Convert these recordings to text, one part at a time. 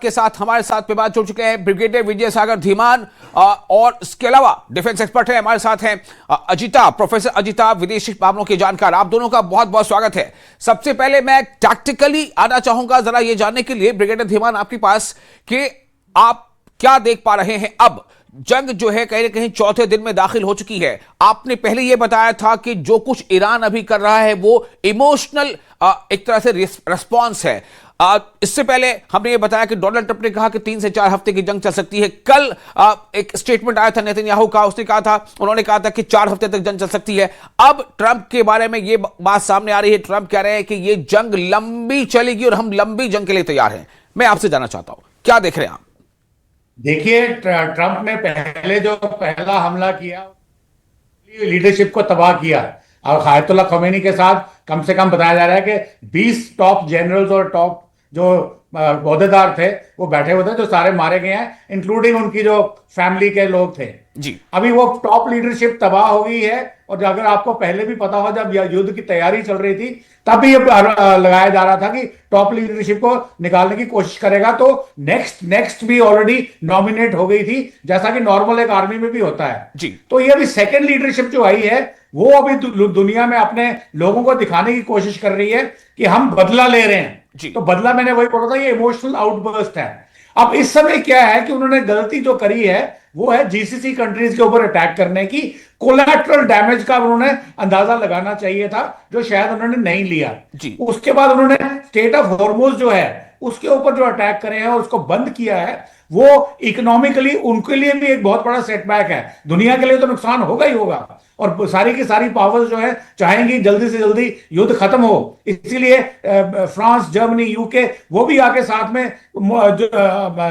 आपके साथ हमारे साथ पे बात जुड़ चुके हैं ब्रिगेडियर विजय सागर धीमान और इसके अलावा डिफेंस एक्सपर्ट है हमारे साथ हैं अजिता, प्रोफेसर अजिता, विदेशी मामलों के जानकार। आप दोनों का बहुत बहुत स्वागत है। सबसे पहले मैं टैक्टिकली आना चाहूंगा जरा ये जानने के लिए ब्रिगेडियर धीमान आपके पास कि आप क्या देख पा रहे हैं। अब जंग जो है कहीं ना कहीं चौथे दिन में दाखिल हो चुकी है। आपने पहले यह बताया था कि जो कुछ ईरान अभी कर रहा है वो इमोशनल एक तरह से रिस्पॉन्स है। इससे पहले हमने ये बताया कि डोनाल्ड ट्रंप ने कहा कि 3 से 4 हफ्ते की जंग चल सकती है। कल एक स्टेटमेंट आया था नेतन्याहू का, उन्होंने कहा था कि 4 हफ्ते तक जंग चल सकती है। अब ट्रंप के बारे में ये बात सामने आ रही है, ट्रंप कह रहे हैं कि ये जंग लंबी चलेगी और हम लंबी जंग के लिए तैयार हैं। मैं आपसे जानना चाहता हूं क्या देख रहे हैं आप? देखिए, ट्रंप ने पहले जो पहला हमला किया लीडरशिप को तबाह किया और आयतुल्लाह खमेनी के साथ कम से कम बताया जा रहा है कि 20 टॉप जनरल्स और टॉप जो ओहदेदार थे वो बैठे हुए थे, जो सारे मारे गए हैं, इंक्लूडिंग उनकी जो फैमिली के लोग थे जी। अभी वो टॉप लीडरशिप तबाह हो गई है। और अगर आपको पहले भी पता हो, जब युद्ध की तैयारी चल रही थी तब भी ये लगाया जा रहा था कि टॉप लीडरशिप को निकालने की कोशिश करेगा, तो नेक्स्ट भी ऑलरेडी नॉमिनेट हो गई थी, जैसा कि नॉर्मल एक आर्मी में भी होता है जी। तो ये अभी सेकेंड लीडरशिप जो आई है वो अभी दुनिया में अपने लोगों को दिखाने की कोशिश कर रही है कि हम बदला ले रहे हैं। तो बदला, मैंने वही बोला था, ये इमोशनल आउटबर्स्ट है। अब इस समय क्या है कि उन्होंने गलती जो करी है वो है जीसीसी कंट्रीज के ऊपर अटैक करने की। कोलैटरल डैमेज का उन्होंने अंदाजा लगाना चाहिए था, जो शायद उन्होंने नहीं लिया। उसके बाद उन्होंने स्टेट ऑफ हॉर्मुज जो है उसके ऊपर जो अटैक करे हैं और उसको बंद किया है, वो इकोनॉमिकली उनके लिए भी एक बहुत बड़ा सेटबैक है। दुनिया के लिए तो नुकसान होगा ही होगा, और सारी की सारी पावर्स जो है चाहेंगी जल्दी से जल्दी युद्ध खत्म हो। इसीलिए फ्रांस, जर्मनी, यूके वो भी आके साथ में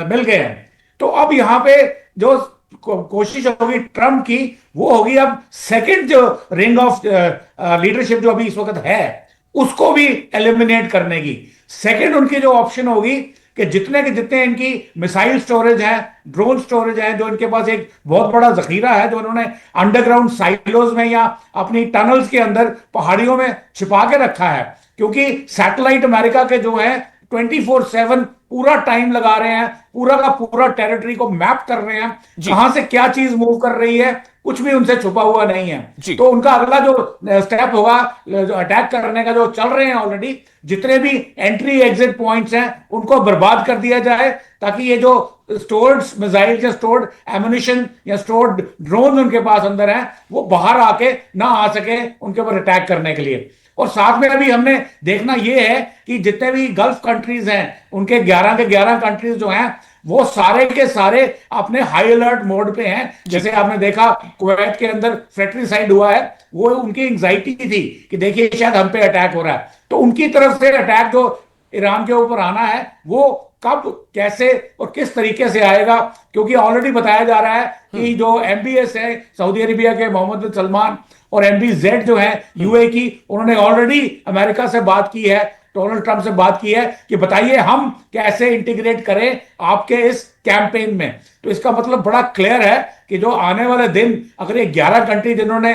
मिल गए हैं। तो अब यहां पे जो कोशिश होगी ट्रंप की, वो होगी अब सेकंड जो रिंग ऑफ लीडरशिप जो अभी इस वक्त है उसको भी एलिमिनेट करने की। सेकंड उनकी जो ऑप्शन होगी कि जितने के जितने इनकी मिसाइल स्टोरेज है, ड्रोन स्टोरेज है, जो इनके पास एक बहुत बड़ा जखीरा है, जो उन्होंने अंडरग्राउंड साइलोज में या अपनी टनल्स के अंदर पहाड़ियों में छिपा के रखा है, क्योंकि सैटेलाइट अमेरिका के जो है 24/7 पूरा टाइम लगा रहे हैं, पूरा का पूरा टेरिटरी को मैप कर रहे हैं, कहां से क्या चीज मूव कर रही है, कुछ भी उनसे छुपा हुआ नहीं है। तो उनका अगला जो स्टेप होगा, जो अटैक करने का जो चल रहे हैं ऑलरेडी, जितने भी एंट्री एग्जिट पॉइंट्स हैं उनको बर्बाद कर दिया जाए, ताकि ये जो स्टोर्ड मिसाइल या स्टोर्ड एमुनिशन या स्टोर्ड ड्रोन उनके पास अंदर हैं वो बाहर आके ना आ सके उनके ऊपर अटैक करने के लिए। और साथ में अभी हमने देखना यह है कि जितने भी गल्फ कंट्रीज हैं उनके 11 के 11 कंट्रीज जो हैं वो सारे के सारे अपने हाई अलर्ट मोड पे हैं। जैसे आपने देखा कुवैत के अंदर फ्रेट्रिसाइड हुआ है, वो उनकी एंजाइटी थी कि देखिए शायद हम पे अटैक हो रहा है। तो उनकी तरफ से अटैक जो ईरान के ऊपर आना है वो कब, कैसे और किस तरीके से आएगा, क्योंकि ऑलरेडी बताया जा रहा है कि जो MBS है सऊदी अरेबिया के मोहम्मद बिन सलमान और MBZ जो है UAE की, उन्होंने ऑलरेडी अमेरिका से बात की है, डोनाल्ड ट्रंप से बात की है कि बताइए हम कैसे इंटीग्रेट करें आपके इस कैंपेन में। तो इसका मतलब बड़ा क्लियर है कि जो आने वाले दिन, अगर ये 11 कंट्री जिन्होंने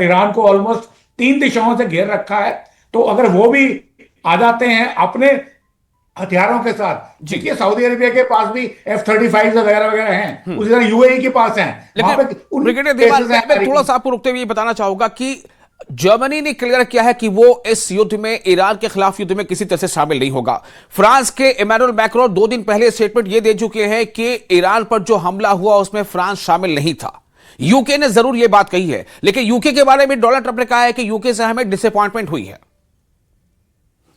ईरान को ऑलमोस्ट 3 दिशाओं से घेर रखा है, तो अगर वो भी आ जाते हैं अपने हथियारों के साथ, देखिए सऊदी अरेबिया के पास भी F-35 वगैरह वगैरह हैं, उसी तरह UAE के पास हैं। मैं थोड़ा सा आपको रुकते हुए बताना चाहूंगा कि जर्मनी ने क्लियर किया है कि वो इस युद्ध में, ईरान के खिलाफ युद्ध में किसी तरह से शामिल नहीं होगा। फ्रांस के इमैनुअल मैक्रोन 2 दिन पहले स्टेटमेंट ये दे चुके हैं कि ईरान पर जो हमला हुआ उसमें फ्रांस शामिल नहीं था। यूके ने जरूर यह बात कही है, लेकिन यूके के बारे में डोनाल्ड ट्रंप ने कहा है कि यूके से हमें डिसअपॉइंटमेंट हुई है।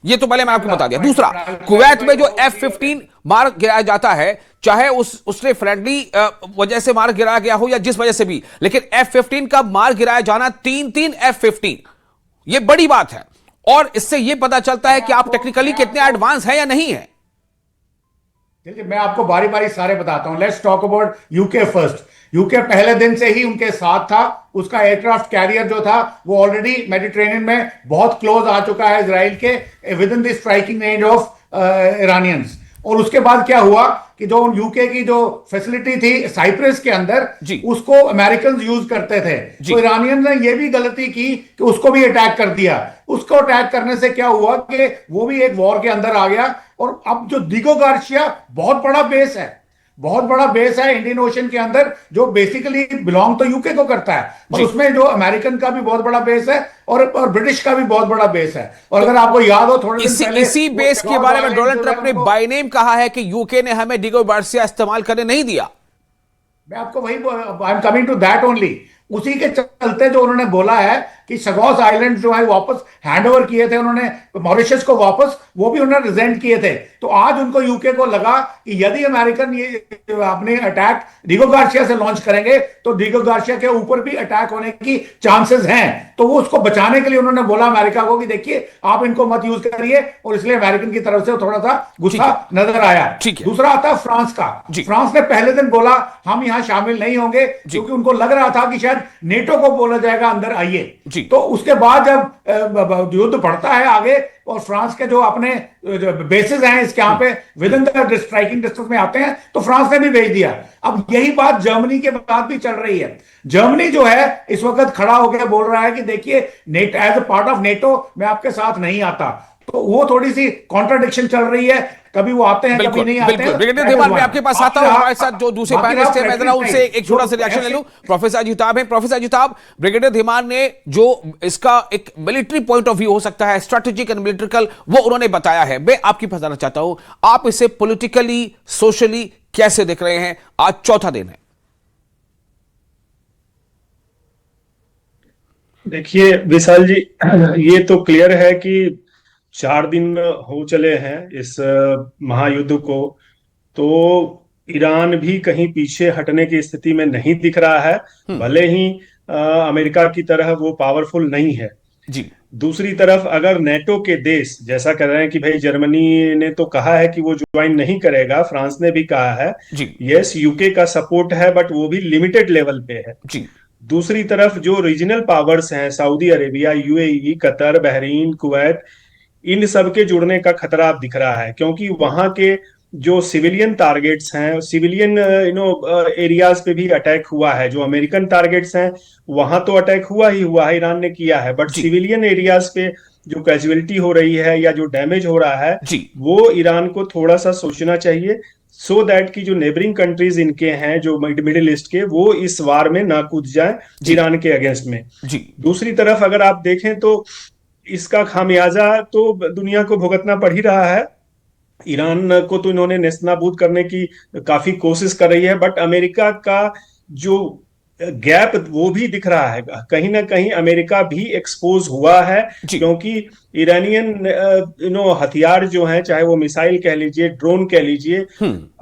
ये तो पहले मैं आपको बता दिया। दूसरा, कुवैत में जो F-15 मार गिराया जाता है, चाहे उसने फ्रेंडली वजह से मार गिराया गया हो या जिस वजह से भी, लेकिन F-15 का मार गिराया जाना, 3 F-15, ये बड़ी बात है। और इससे ये पता चलता है कि आप टेक्निकली कितने एडवांस हैं या नहीं है। मैं आपको बारी बारी सारे बताता हूं। Let's talk about UK first. UK पहले दिन से ही उनके साथ था। उसका एयरक्राफ्ट कैरियर जो था वो ऑलरेडी मेडिटेरेनियन में बहुत क्लोज आ चुका है इजराइल के, with in the striking range of Iranians. और उसके बाद क्या हुआ कि जो यूके की जो फैसिलिटी थी साइप्रस के अंदर, उसको अमेरिकन यूज करते थे। तो ईरानियन ने यह भी गलती की कि उसको भी अटैक कर दिया। उसको अटैक करने से क्या हुआ कि वो भी एक वॉर के अंदर आ गया, और अब जो डिगो गार्सिया बहुत बड़ा बेस है, बहुत बड़ा बेस है इंडियन ओशन के अंदर, जो बेसिकली बिलोंग तो यूके को करता है, और उसमें जो अमेरिकन का भी बहुत बड़ा बेस है और ब्रिटिश का भी बहुत बड़ा बेस है। और अगर आपको याद हो थोड़े दिन पहले इसी बेस के बारे में डोनाल्ड ट्रंप ने बाय नेम कहा है कि यूके ने हमें डिगो गार्सिया इस्तेमाल करने नहीं दिया। मैं आपको वही, I am coming to that only. उसी के चलते जो उन्होंने बोला है कि सगोस आइलैंड जो है वापस हैंड ओवर किए थे उन्होंने मॉरिशस को वापस, वो भी उन्होंने रिजेंट किए थे। तो आज उनको यूके को लगा कि यदि अमेरिकन ये अपने अटैक डिगो गार्सिया से लॉन्च करेंगे तो डिगो गार्सिया के ऊपर भी अटैक होने की चांसेस हैं। तो वो उसको बचाने के लिए उन्होंने बोला अमेरिका को कि देखिए आप इनको मत यूज करिए, और इसलिए अमेरिकन की तरफ से थोड़ा सा गुस्सा नजर आया। दूसरा आता है फ्रांस का। फ्रांस ने पहले दिन बोला हम यहां शामिल नहीं होंगे, क्योंकि उनको लग रहा था कि शायद नेटो को बोला जाएगा अंदर आइए। तो उसके बाद जब युद्ध बढ़ता है आगे और फ्रांस के जो अपने बेसिस हैं इसके यहाँ पे with in the striking distance में आते हैं, तो फ्रांस ने भी भेज दिया। अब यही बात जर्मनी के बाद भी चल रही है। जर्मनी जो है इस वक्त खड़ा होकर बोल रहा है कि देखिए as a part of NATO मैं आपके साथ नहीं आता। तो वो थोड़ी सी कॉन्ट्राडिक्शन चल रही है, कभी वो आते हैं कभी नहीं आते हैं। ब्रिगेडियर धीमान, मैं आपके पास आता हूं। हमारे साथ जो दूसरे पैनलिस्ट हैं मैं जरा उनसे एक छोटा सा रिएक्शन ले लूं। प्रोफेसर अजिताभ हैं। प्रोफेसर अजिताभ, ब्रिगेडियर धीमान ने जो इसका एक मिलिट्री पॉइंट ऑफ व्यू हो सकता है, स्ट्रेटेजिक एंड मिलिट्रिकल, वो उन्होंने बताया है। मैं आपकी बताना चाहता हूं आप इसे पॉलिटिकली सोशली कैसे देख रहे हैं? आज चौथा दिन है। देखिए विशाल जी, ये तो क्लियर है कि 4 दिन हो चले हैं इस महायुद्ध को, तो ईरान भी कहीं पीछे हटने की स्थिति में नहीं दिख रहा है। भले ही अमेरिका की तरह वो पावरफुल नहीं है जी। दूसरी तरफ अगर नेटो के देश जैसा कह रहे हैं कि भाई जर्मनी ने तो कहा है कि वो ज्वाइन नहीं करेगा, फ्रांस ने भी कहा है, यस यूके का सपोर्ट है बट वो भी लिमिटेड लेवल पे है जी। दूसरी तरफ जो रीजनल पावर्स हैं, Saudi Arabia, UAE, Qatar, Bahrain, Kuwait, इन सब के जुड़ने का खतरा अब दिख रहा है, क्योंकि वहां के जो सिविलियन टारगेट्स हैं, सिविलियन एरियाज पे भी अटैक हुआ है। जो अमेरिकन टारगेट्स हैं वहां तो अटैक हुआ ही हुआ है, ईरान ने किया है, बट सिविलियन एरियाज पे जो कैजुअलिटी हो रही है या जो डैमेज हो रहा है वो ईरान को थोड़ा सा सोचना चाहिए, सो दैट कि जो नेबरिंग कंट्रीज इनके हैं जो मिडिल ईस्ट के, वो इस वार में ना कूद जाए ईरान के अगेंस्ट में। दूसरी तरफ अगर आप देखें तो इसका खामियाजा तो दुनिया को भुगतना पड़ ही रहा है। ईरान को तो इन्होंने नेस्तनाबूद करने की काफी कोशिश कर रही है, बट अमेरिका का जो गैप वो भी दिख रहा है, कहीं ना कहीं अमेरिका भी एक्सपोज हुआ है, क्योंकि ईरानियन हथियार जो हैं, चाहे वो मिसाइल कह लीजिए, ड्रोन कह लीजिए,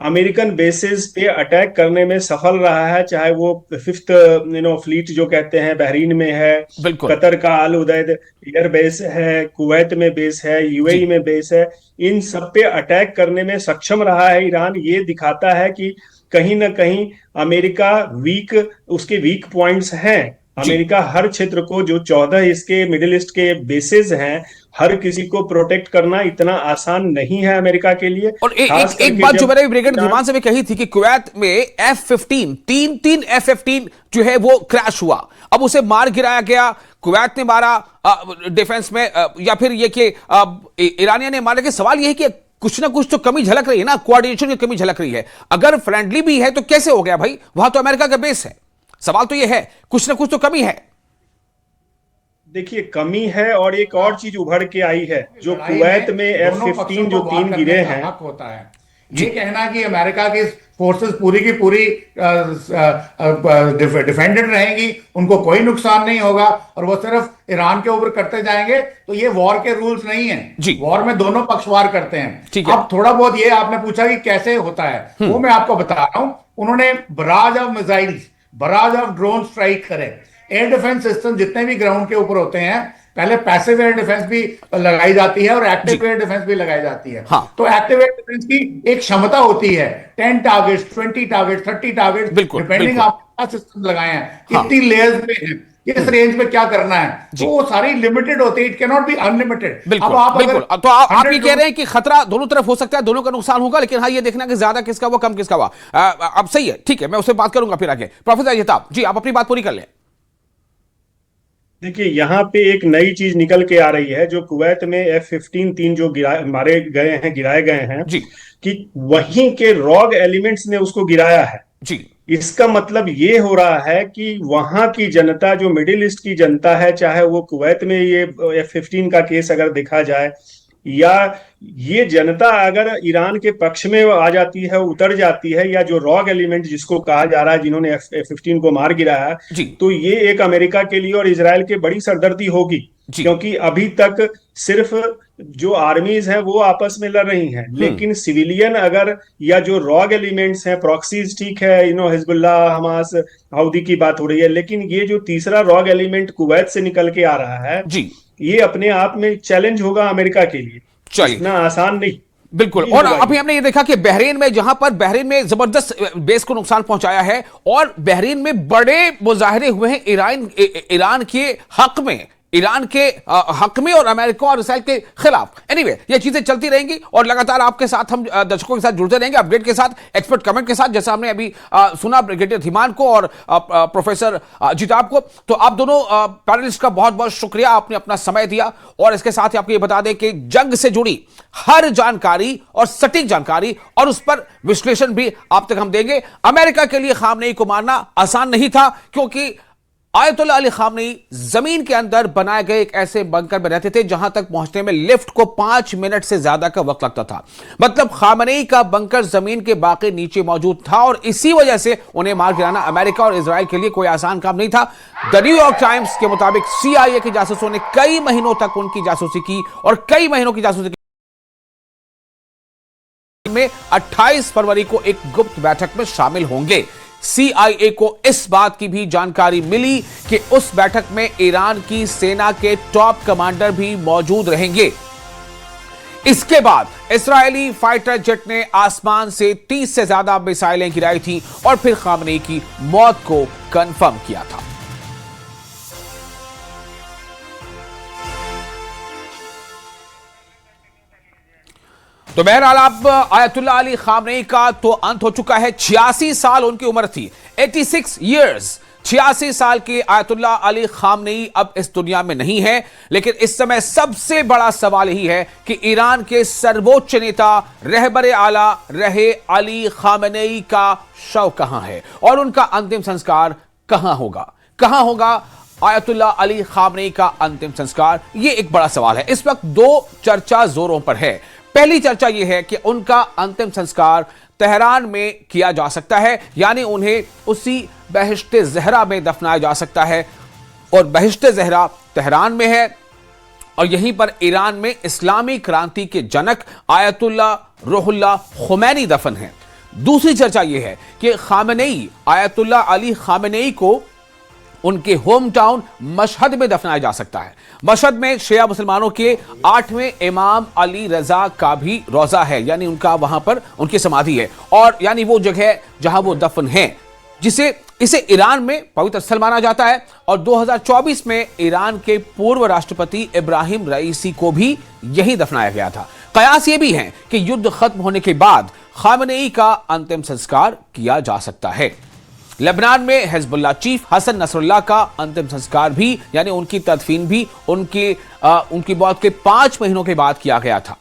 अमेरिकन बेसिस पे अटैक करने में सफल रहा है। चाहे वो 5th फ्लीट जो कहते हैं बहरीन में है, कतर का अल उदैद एयर बेस है, कुवैत में बेस है, यूएई में बेस है, इन सब पे अटैक करने में सक्षम रहा है ईरान। ये दिखाता है कि कहीं ना कहीं अमेरिका उसके वीक पॉइंट्स हैं। अमेरिका हर क्षेत्र को, जो 14 इसके मिडिल ईस्ट के बेसेस हैं, हर किसी को प्रोटेक्ट करना इतना आसान नहीं है अमेरिका के लिए। और एक बात जो मैंने ब्रिगेडियर धीमान से भी कही थी कि कुवैत में F-15 तीन F-15 जो है वो क्रैश हुआ, अब उसे मार गिराया गया। कुवैत ने मारा डिफेंस में, या फिर ये कि ईरानिया ने मारा। कि सवाल यह है कि कुछ ना कुछ तो कमी झलक रही है ना, कोऑर्डिनेशन की कमी झलक रही है। अगर फ्रेंडली भी है तो कैसे हो गया भाई, वहां तो अमेरिका का बेस है। सवाल तो यह है कुछ ना कुछ तो कमी है। देखिए कमी है, और एक और चीज उभर के आई है, जो कुवैत में F-15 जो 3 गिरे हैं, होता है ये कहना कि अमेरिका की फोर्सेस पूरी की पूरी डिफेंडेड रहेंगी, उनको कोई नुकसान नहीं होगा और वो सिर्फ ईरान के ऊपर करते जाएंगे, तो ये वॉर के रूल्स नहीं है। वॉर में दोनों पक्ष वार करते हैं। अब थोड़ा बहुत ये आपने पूछा कि कैसे होता है, वो मैं आपको बता रहा हूं। उन्होंने barrage of missiles, barrage of drone strike करे। एयर डिफेंस सिस्टम जितने भी ग्राउंड के ऊपर होते हैं, पहले पैसिव एयर डिफेंस भी लगाई जाती है और एक्टिव एयर डिफेंस भी लगाई जाती है। तो एक्टिव एयर डिफेंस की एक क्षमता होती है 10 टारगेट्स, 20 टारगेट्स, 30 टारगेट्स, डिपेंडिंग आप क्या सिस्टम लगाए हैं, कितनी लेयर्स पे हैं, किस रेंज में क्या करना है, तो वो सारी लिमिटेड होती है। It can not be unlimited. अब आप तो आप ये कह रहे हैं कि खतरा दोनों तरफ हो सकता है, दोनों का नुकसान होगा, लेकिन हाँ ये देखना कि ज्यादा किसका हुआ कम किसका हुआ। अब सही है, ठीक है, मैं उससे बात करूंगा फिर आगे। प्रोफेसर अजिताभ जी, आप अपनी बात पूरी कर लें। देखिए, यहाँ पे एक नई चीज निकल के आ रही है, जो कुवैत में F-15 तीन जो गिराए गए हैं, जी कि वहीं के रॉग एलिमेंट्स ने उसको गिराया है। जी इसका मतलब ये हो रहा है कि वहां की जनता, जो मिडिल ईस्ट की जनता है, चाहे वो कुवैत में ये F-15 का केस अगर देखा जाए, या ये जनता अगर ईरान के पक्ष में आ जाती है, उतर जाती है, या जो रॉग एलिमेंट जिसको कहा जा रहा है, जिन्होंने F-15 को मार गिराया, जी तो ये एक अमेरिका के लिए और इजराइल के बड़ी सरदर्दी होगी। जी क्योंकि अभी तक सिर्फ जो आर्मीज हैं वो आपस में लड़ रही हैं, लेकिन सिविलियन अगर, या जो रॉग एलिमेंट्स हैं, प्रॉक्सीज, ठीक है, हिजबुल्लाह, हमास, हाउदी की बात हो रही है, लेकिन ये जो तीसरा रॉग एलिमेंट कुवैत से निकल के आ रहा है, जी ये अपने आप में चैलेंज होगा अमेरिका के लिए। चलिए, इतना आसान नहीं। बिल्कुल। और अभी हमने ये देखा कि बहरीन में, जहां पर बहरीन में जबरदस्त बेस को नुकसान पहुंचाया है, और बहरीन में बड़े मुजाहरे हुए हैं ईरान के हक में, और अमेरिका और इसराइल के खिलाफ। एनीवे, ये चीजें चलती रहेंगी और लगातार आपके साथ हम दर्शकों के साथ जुड़ते रहेंगे, अपडेट के साथ, एक्सपर्ट कमेंट के साथ, जैसा हमने अभी सुना ब्रिगेडियर धीमान को और प्रोफेसर अजिताभ को। तो आप दोनों पैनलिस्ट का बहुत बहुत शुक्रिया, आपने अपना समय दिया। और इसके साथ ही आपको ये बता दें कि जंग से जुड़ी हर जानकारी और सटीक जानकारी और उस पर विश्लेषण भी आप तक हम देंगे। अमेरिका के लिए खामनेई को मारना आसान नहीं था, क्योंकि आयतुल्लाह अली खामनेई जमीन के अंदर बनाए गए एक ऐसे बंकर में रहते थे जहां तक पहुंचने में लिफ्ट को 5 मिनट से ज्यादा का वक्त लगता था। मतलब खामनेई का बंकर जमीन के बाकी नीचे मौजूद था, और इसी वजह से उन्हें मार गिराना अमेरिका और इजराइल के लिए कोई आसान काम नहीं था। द न्यूयॉर्क टाइम्स के मुताबिक CIA के जासूसों ने कई महीनों तक उनकी जासूसी की, और कई महीनों की जासूसी में 28 फरवरी को एक गुप्त बैठक में शामिल होंगे। CIA को इस बात की भी जानकारी मिली कि उस बैठक में ईरान की सेना के टॉप कमांडर भी मौजूद रहेंगे। इसके बाद इस्राएली फाइटर जेट ने आसमान से 30 से ज्यादा मिसाइलें गिराई थी और फिर खामनेई की मौत को कंफर्म किया था। तो बहरहाल अब आयतुल्लाह अली खामनेई का तो अंत हो चुका है। 86 साल उनकी उम्र थी, 86 इयर्स। 86 साल के आयतुल्लाह अली खामनेई अब इस दुनिया में नहीं है, लेकिन इस समय सबसे बड़ा सवाल यही है कि ईरान के सर्वोच्च नेता, रहबर आला रहे अली खामनेई का शव कहां है, और उनका अंतिम संस्कार कहां होगा आयतुल्लाह अली खामनेई का अंतिम संस्कार, यह एक बड़ा सवाल है। इस वक्त दो चर्चा जोरों पर है। पहली चर्चा यह है कि उनका अंतिम संस्कार तेहरान में किया जा सकता है, यानी उन्हें उसी बहिश्ते ज़हरा में दफनाया जा सकता है, और बहिश्ते ज़हरा तेहरान में है, और यहीं पर ईरान में इस्लामी क्रांति के जनक आयतुल्लाह रूहुल्लाह खुमैनी दफन है। दूसरी चर्चा यह है कि खामनेई, आयतुल्लाह अली खामनेई को उनके होम टाउन मशहद में दफनाया जा सकता है। मशहद में शिया मुसलमानों के 8वें इमाम अली रजा का भी रोजा है, यानी उनका वहां पर उनकी समाधि है, और यानी वो जगह जहां वो दफन है, इसे ईरान में पवित्र स्थल माना जाता है। और 2024 में ईरान के पूर्व राष्ट्रपति इब्राहिम रईसी को भी यही दफनाया गया था। कयास ये भी है कि युद्ध खत्म होने के बाद खामनेई का अंतिम संस्कार किया जा सकता है। लेबनान में हिजबुल्लाह चीफ हसन नसरुल्लाह का अंतिम संस्कार भी, यानी उनकी तदफीन भी उनकी मौत के 5 महीनों के बाद किया गया था।